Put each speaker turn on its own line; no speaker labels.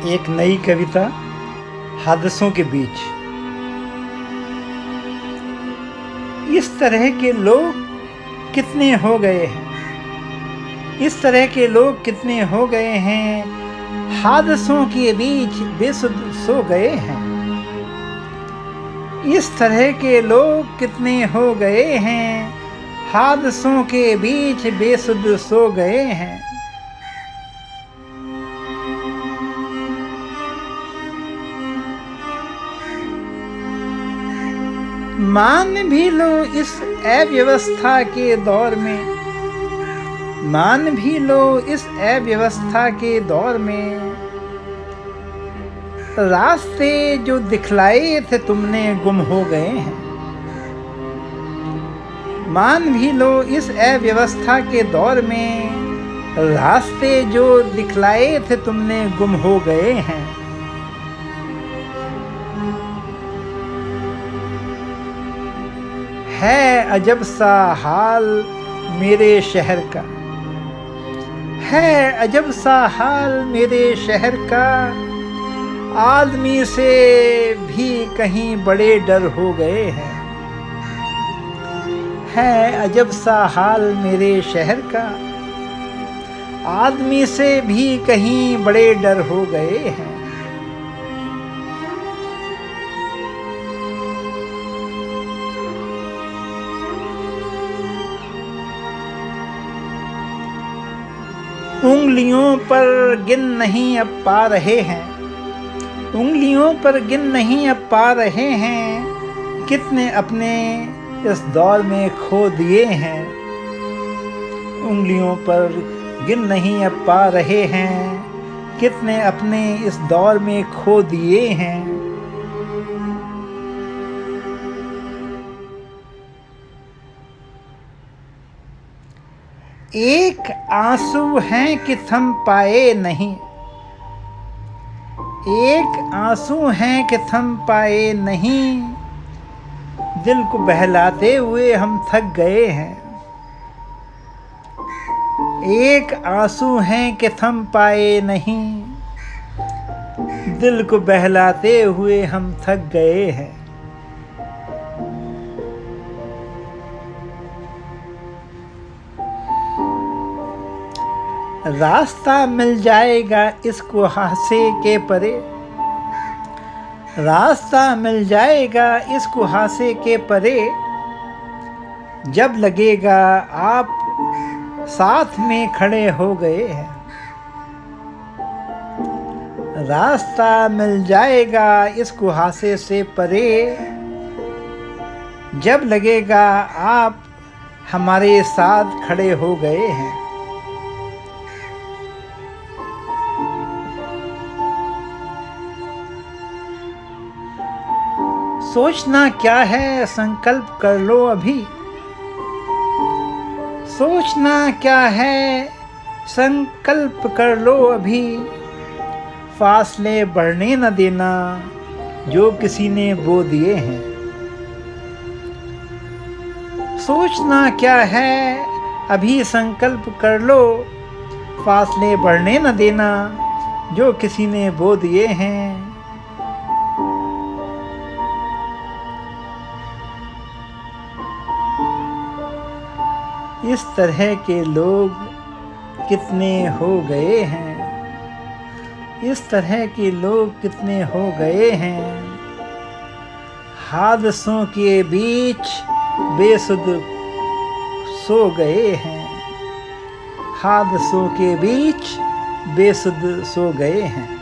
एक नई कविता हादसों के बीच। इस तरह के लोग कितने हो गए हैं, इस तरह के लोग कितने हो गए हैं, हादसों के बीच बेसुध सो गए हैं। इस तरह के लोग कितने हो गए हैं, हादसों के बीच बेसुध सो गए हैं। मान भी लो इस अव्यवस्था के दौर में, मान भी लो इस अव्यवस्था के दौर में, रास्ते जो दिखलाए थे तुमने गुम हो गए हैं। मान भी लो इस अव्यवस्था के दौर में, रास्ते जो दिखलाए थे तुमने गुम हो गए हैं। है अजब सा हाल मेरे शहर का, है अजब सा हाल मेरे शहर का, आदमी से भी कहीं बड़े डर हो गए हैं। है अजब सा हाल मेरे शहर का, आदमी से भी कहीं बड़े डर हो गए हैं। उंगलियों पर गिन नहीं अब पा रहे हैं, उंगलियों पर गिन नहीं अब पा रहे हैं, कितने अपने इस दौर में खो दिए हैं। उंगलियों पर गिन नहीं अब पा रहे हैं, कितने अपने इस दौर में खो दिए हैं। एक आंसू हैं कि थम पाए नहीं, एक आंसू हैं कि थम पाए नहीं, दिल को बहलाते हुए हम थक गए हैं। एक आंसू हैं कि थम पाए नहीं, दिल को बहलाते हुए हम थक गए हैं। रास्ता मिल जाएगा इस कुहासे के परे, रास्ता मिल जाएगा इस कुहासे के परे, जब लगेगा आप साथ में खड़े हो गए हैं। रास्ता मिल जाएगा इस कुहासे से परे, जब लगेगा आप हमारे साथ खड़े हो गए हैं। सोचना क्या है संकल्प कर लो अभी, सोचना क्या है संकल्प कर लो अभी, फासले बढ़ने न देना जो किसी ने बो दिए हैं। सोचना क्या है अभी संकल्प कर लो, फासले बढ़ने न देना जो किसी ने बो दिए हैं। इस तरह के लोग कितने हो गए हैं, इस तरह के लोग कितने हो गए हैं, हादसों के बीच बेसुध सो गए हैं, हादसों के बीच बेसुध सो गए हैं।